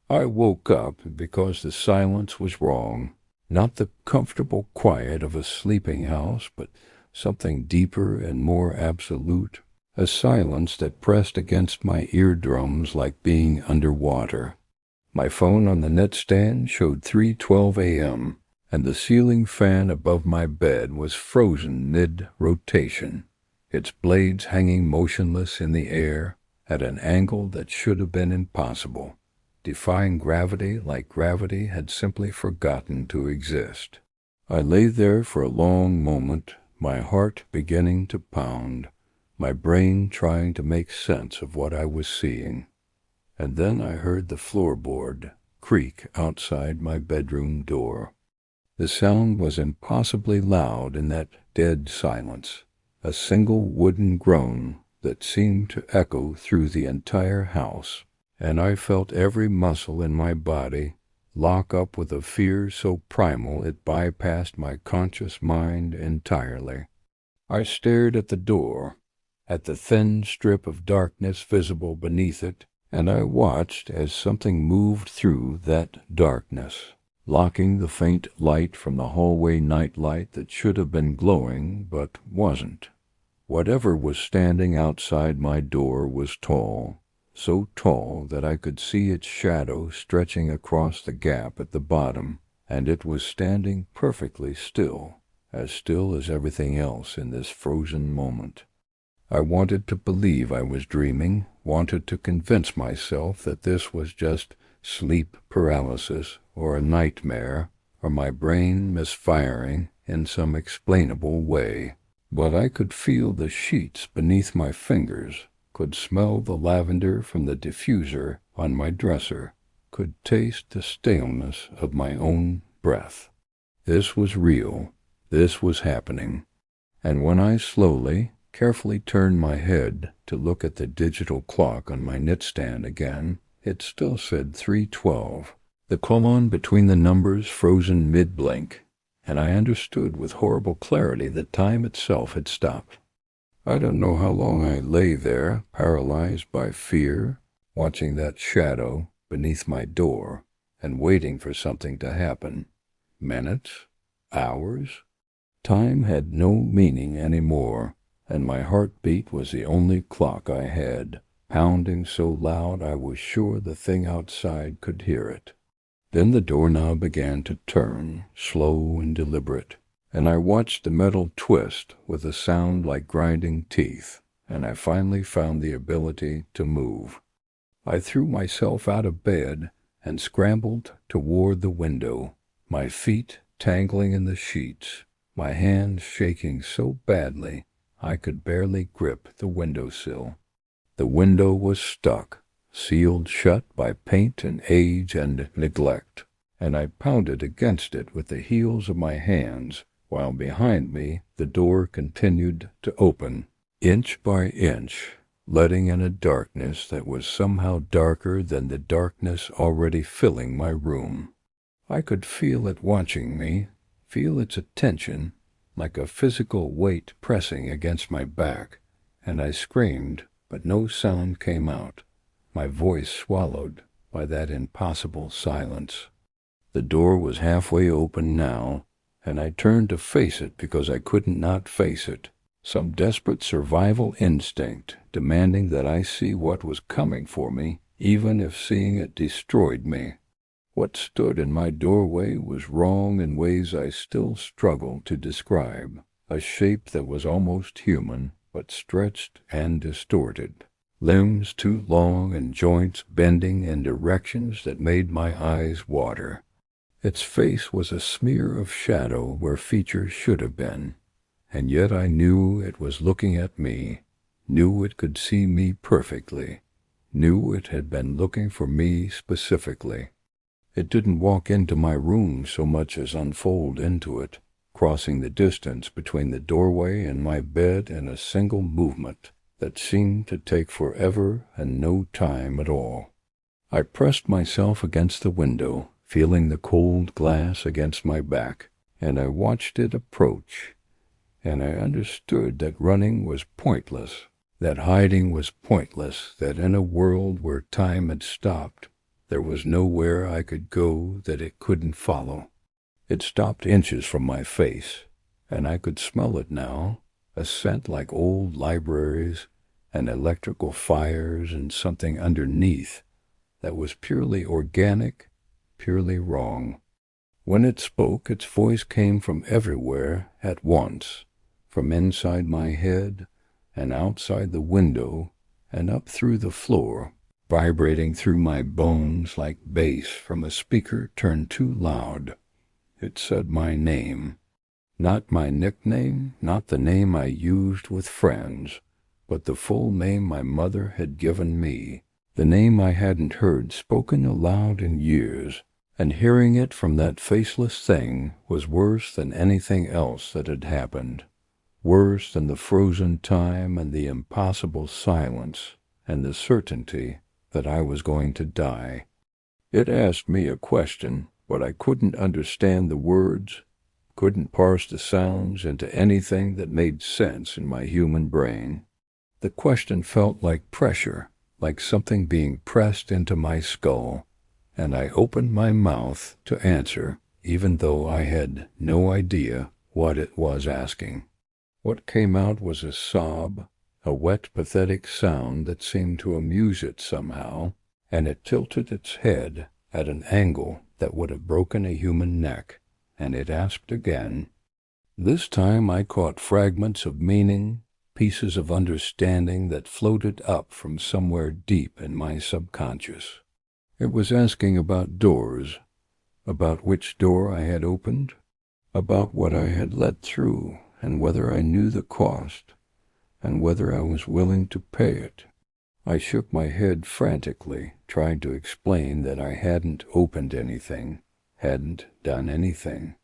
I woke up because the silence was wrong. Not the comfortable quiet of a sleeping house, but something deeper and more absolute. A silence that pressed against my eardrums like being underwater. My phone on the nightstand showed 3:12 a.m., and the ceiling fan above my bed was frozen mid-rotation, its blades hanging motionless in the air at an angle that should have been impossible, defying gravity like gravity had simply forgotten to exist. I lay there for a long moment, my heart beginning to pound, my brain trying to make sense of what I was seeing. And then I heard the floorboard creak outside my bedroom door. The sound was impossibly loud in that dead silence, a single wooden groan that seemed to echo through the entire house, and I felt every muscle in my body lock up with a fear so primal it bypassed my conscious mind entirely. I stared at the door, at the thin strip of darkness visible beneath it, and I watched as something moved through that darkness, blocking the faint light from the hallway nightlight that should have been glowing but wasn't. Whatever was standing outside my door was tall, so tall that I could see its shadow stretching across the gap at the bottom, and it was standing perfectly still as everything else in this frozen moment. I wanted to believe I was dreaming, wanted to convince myself that this was just sleep paralysis or a nightmare or my brain misfiring in some explainable way. But I could feel the sheets beneath my fingers, could smell the lavender from the diffuser on my dresser, could taste the staleness of my own breath. This was real. This was happening. And when I slowly, carefully turned my head to look at the digital clock on my nightstand again, it still said 3:12, the colon between the numbers frozen mid-blink, and I understood with horrible clarity that time itself had stopped. I don't know how long I lay there, paralyzed by fear, watching that shadow beneath my door and waiting for something to happen. Minutes? Hours? Time had no meaning any more, and my heartbeat was the only clock I had, pounding so loud I was sure the thing outside could hear it. Then the doorknob began to turn, slow and deliberate, and I watched the metal twist with a sound like grinding teeth, and I finally found the ability to move. I threw myself out of bed and scrambled toward the window, my feet tangling in the sheets, my hands shaking so badly I could barely grip the windowsill. The window was stuck, sealed shut by paint and age and neglect, and I pounded against it with the heels of my hands, while behind me the door continued to open, inch by inch, letting in a darkness that was somehow darker than the darkness already filling my room. I could feel it watching me, feel its attention, like a physical weight pressing against my back, and I screamed, but no sound came out, my voice swallowed by that impossible silence. The door was halfway open now, and I turned to face it because I couldn't not face it, some desperate survival instinct demanding that I see what was coming for me, even if seeing it destroyed me. What stood in my doorway was wrong in ways I still struggle to describe, a shape that was almost human, but stretched and distorted, limbs too long and joints bending in directions that made my eyes water. Its face was a smear of shadow where features should have been, and yet I knew it was looking at me, knew it could see me perfectly, knew it had been looking for me specifically. It didn't walk into my room so much as unfold into it, crossing the distance between the doorway and my bed in a single movement that seemed to take forever and no time at all. I pressed myself against the window, feeling the cold glass against my back, and I watched it approach, and I understood that running was pointless, that hiding was pointless, that in a world where time had stopped, There was nowhere I could go that it couldn't follow. It stopped inches from my face, and I could smell it now, a scent like old libraries and electrical fires and something underneath that was purely organic, purely wrong. When it spoke, its voice came from everywhere at once, from inside my head and outside the window and up through the floor, vibrating through my bones like bass from a speaker turned too loud. It said my name. Not my nickname, not the name I used with friends, but the full name my mother had given me, the name I hadn't heard spoken aloud in years, and hearing it from that faceless thing was worse than anything else that had happened, worse than the frozen time and the impossible silence and the certainty that I was going to die. It asked me a question, but I couldn't understand the words, couldn't parse the sounds into anything that made sense in my human brain. The question felt like pressure, like something being pressed into my skull, and I opened my mouth to answer, even though I had no idea what it was asking. What came out was a sob, a wet, pathetic sound that seemed to amuse it somehow, and it tilted its head at an angle that would have broken a human neck, and it asked again. This time I caught fragments of meaning, pieces of understanding that floated up from somewhere deep in my subconscious. It was asking about doors, about which door I had opened, about what I had let through, and whether I knew the cost, and whether I was willing to pay it. I shook my head frantically, tried to explain that I hadn't opened anything, hadn't done anything,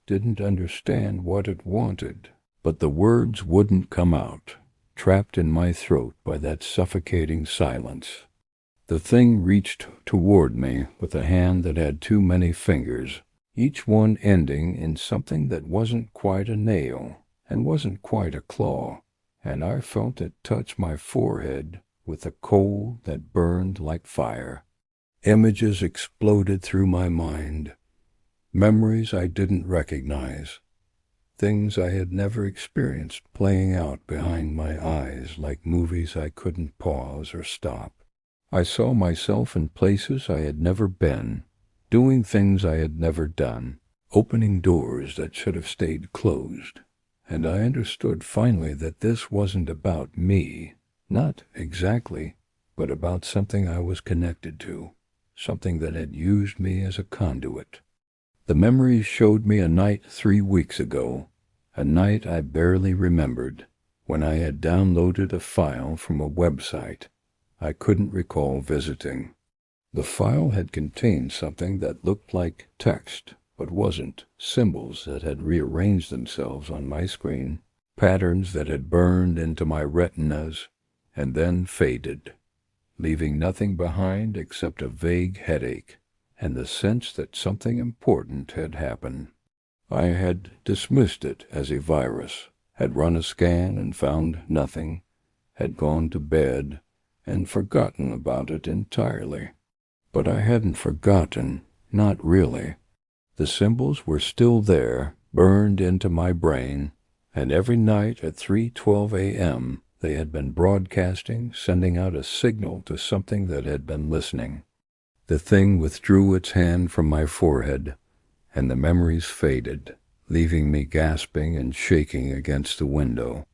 didn't understand what it wanted, but the words wouldn't come out, trapped in my throat by that suffocating silence. The thing reached toward me with a hand that had too many fingers, each one ending in something that wasn't quite a nail and wasn't quite a claw, and I felt it touch my forehead with a cold that burned like fire. Images exploded through my mind, memories I didn't recognize, things I had never experienced playing out behind my eyes like movies I couldn't pause or stop. I saw myself in places I had never been, doing things I had never done, opening doors that should have stayed closed, and I understood finally that this wasn't about me, not exactly, but about something I was connected to, something that had used me as a conduit. The memories showed me a night 3 weeks ago, a night I barely remembered, when I had downloaded a file from a website I couldn't recall visiting. The file had contained something that looked like text, but wasn't, symbols that had rearranged themselves on my screen, patterns that had burned into my retinas and then faded, leaving nothing behind except a vague headache and the sense that something important had happened. I had dismissed it as a virus, had run a scan and found nothing, had gone to bed and forgotten about it entirely. But I hadn't forgotten, not really. The symbols were still there, burned into my brain, and every night at 3:12 a.m. they had been broadcasting, sending out a signal to something that had been listening. The thing withdrew its hand from my forehead, and the memories faded, leaving me gasping and shaking against the window.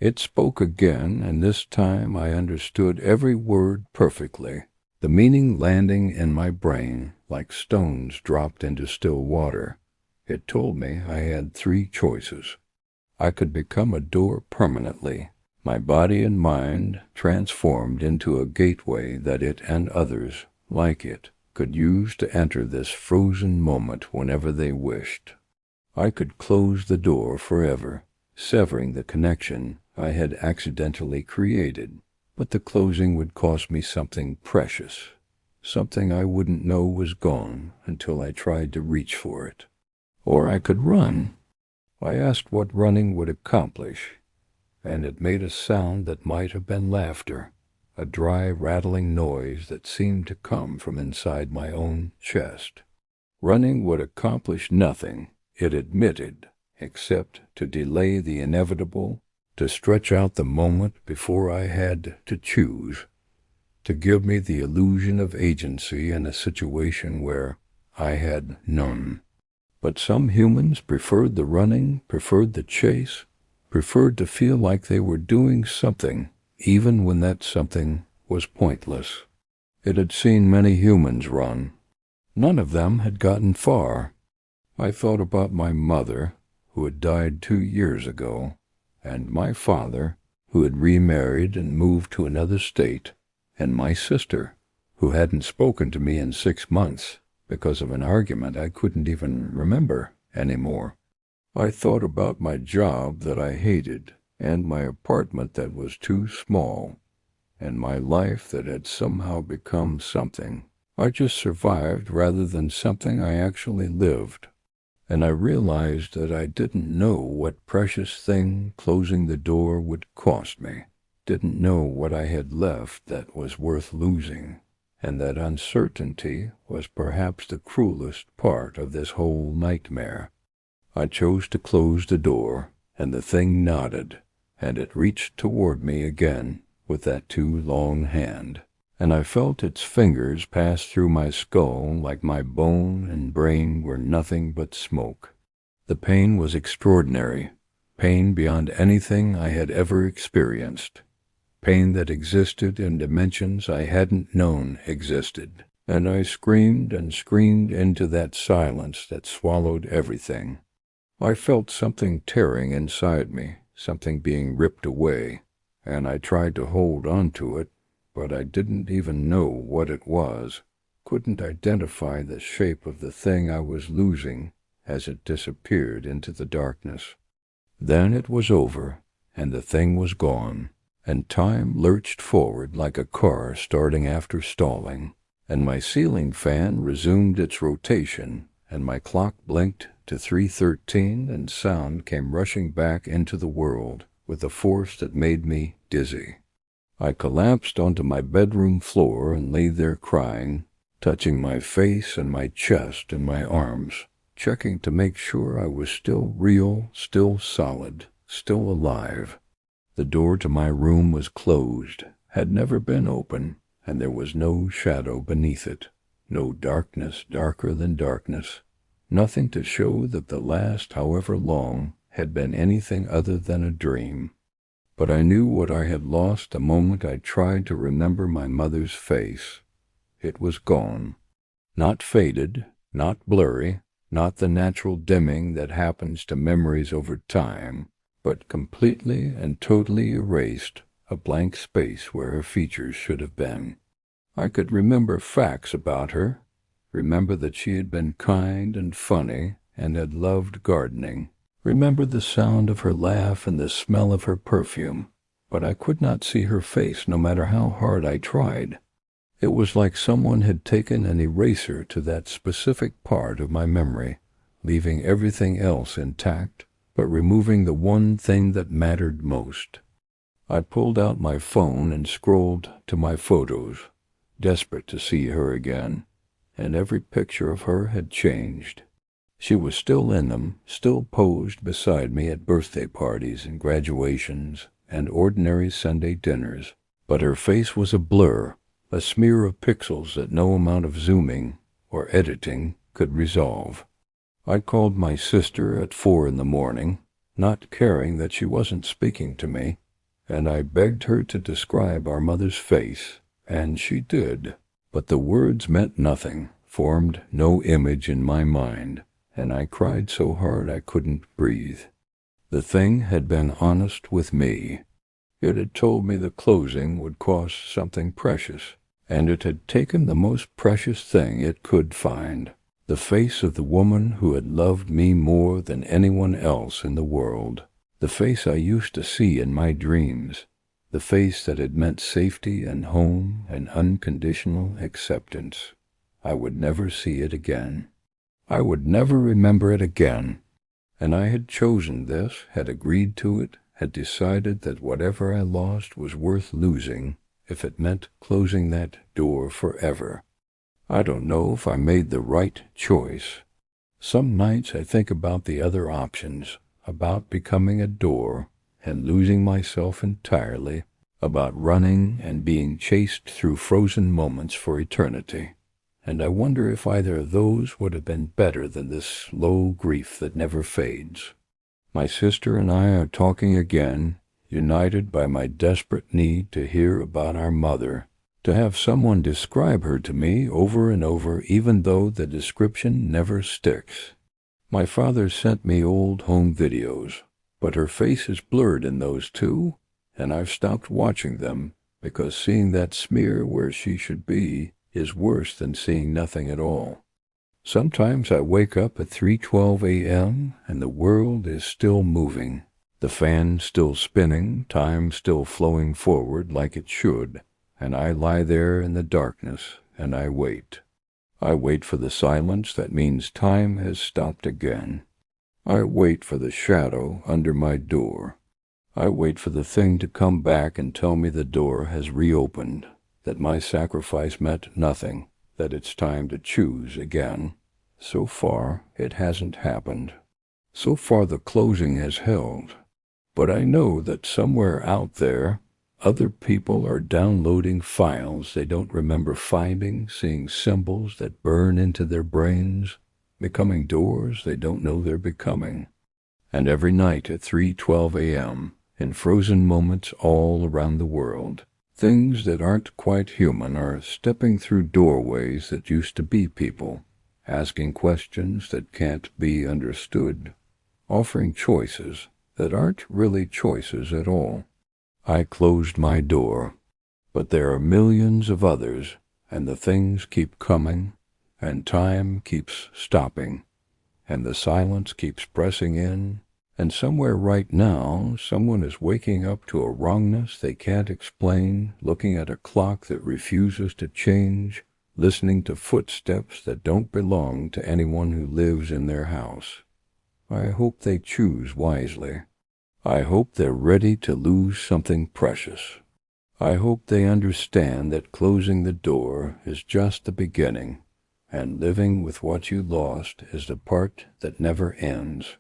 It spoke again, and this time I understood every word perfectly, the meaning landing in my brain like stones dropped into still water. It told me I had 3 choices. I could become a door permanently, my body and mind transformed into a gateway that it and others, like it, could use to enter this frozen moment whenever they wished. I could close the door forever, severing the connection I had accidentally created, but the closing would cost me something precious, something I wouldn't know was gone until I tried to reach for it. Or I could run. I asked what running would accomplish, and it made a sound that might have been laughter, a dry, rattling noise that seemed to come from inside my own chest. Running would accomplish nothing, it admitted, except to delay the inevitable, to stretch out the moment before I had to choose, to give me the illusion of agency in a situation where I had none. But some humans preferred the running, preferred the chase, preferred to feel like they were doing something, even when that something was pointless. It had seen many humans run. None of them had gotten far. I thought about my mother, who had died 2 years ago, and my father, who had remarried and moved to another state, and my sister, who hadn't spoken to me in 6 months because of an argument I couldn't even remember anymore. I thought about my job that I hated, and my apartment that was too small, and my life that had somehow become something. I just survived rather than something I actually lived. And I realized that I didn't know what precious thing closing the door would cost me, didn't know what I had left that was worth losing, and that uncertainty was perhaps the cruelest part of this whole nightmare. I chose to close the door, and the thing nodded, and it reached toward me again with that too long hand, and I felt its fingers pass through my skull like my bone and brain were nothing but smoke. The pain was extraordinary, pain beyond anything I had ever experienced, pain that existed in dimensions I hadn't known existed, and I screamed and screamed into that silence that swallowed everything. I felt something tearing inside me, something being ripped away, and I tried to hold on to it, but I didn't even know what it was, couldn't identify the shape of the thing I was losing as it disappeared into the darkness. Then it was over, and the thing was gone, and time lurched forward like a car starting after stalling, and my ceiling fan resumed its rotation, and my clock blinked to 3:13, and sound came rushing back into the world with a force that made me dizzy. I collapsed onto my bedroom floor and lay there crying, touching my face and my chest and my arms, checking to make sure I was still real, still solid, still alive. The door to my room was closed, had never been open, and there was no shadow beneath it, no darkness darker than darkness, nothing to show that the last however long had been anything other than a dream. But I knew what I had lost the moment I tried to remember my mother's face. It was gone. Not faded, not blurry, not the natural dimming that happens to memories over time, but completely and totally erased, a blank space where her features should have been. I could remember facts about her, remember that she had been kind and funny and had loved gardening, remember the sound of her laugh and the smell of her perfume, but I could not see her face no matter how hard I tried. It was like someone had taken an eraser to that specific part of my memory, leaving everything else intact, but removing the one thing that mattered most. I pulled out my phone and scrolled to my photos, desperate to see her again, and every picture of her had changed. She was still in them, still posed beside me at birthday parties and graduations and ordinary Sunday dinners, but her face was a blur, a smear of pixels that no amount of zooming or editing could resolve. I called my sister at 4 a.m, not caring that she wasn't speaking to me, and I begged her to describe our mother's face, and she did, but the words meant nothing, formed no image in my mind, and I cried so hard I couldn't breathe. The thing had been honest with me. It had told me the closing would cost something precious, and it had taken the most precious thing it could find, the face of the woman who had loved me more than anyone else in the world, the face I used to see in my dreams, the face that had meant safety and home and unconditional acceptance. I would never see it again. I would never remember it again. And I had chosen this, had agreed to it, had decided that whatever I lost was worth losing, if it meant closing that door forever. I don't know if I made the right choice. Some nights I think about the other options, about becoming a door and losing myself entirely, about running and being chased through frozen moments for eternity. And I wonder if either of those would have been better than this slow grief that never fades. My sister and I are talking again, united by my desperate need to hear about our mother, to have someone describe her to me over and over, even though the description never sticks. My father sent me old home videos, but her face is blurred in those too, and I've stopped watching them because seeing that smear where she should be is worse than seeing nothing at all. Sometimes I wake up at 3:12 a.m. and the world is still moving, the fan still spinning, time still flowing forward like it should, and I lie there in the darkness and I wait. I wait for the silence that means time has stopped again. I wait for the shadow under my door. I wait for the thing to come back and tell me the door has reopened, that my sacrifice meant nothing, that it's time to choose again. So far, it hasn't happened. So far the closing has held. But I know that somewhere out there, other people are downloading files they don't remember finding, seeing symbols that burn into their brains, becoming doors they don't know they're becoming. And every night at 3:12 a.m., in frozen moments all around the world, things that aren't quite human are stepping through doorways that used to be people, asking questions that can't be understood, offering choices that aren't really choices at all. I closed my door, but there are millions of others, and the things keep coming, and time keeps stopping, and the silence keeps pressing in, and somewhere right now someone is waking up to a wrongness they can't explain, looking at a clock that refuses to change, listening to footsteps that don't belong to anyone who lives in their house. I hope they choose wisely. I hope they're ready to lose something precious. I hope they understand that closing the door is just the beginning, and living with what you lost is the part that never ends.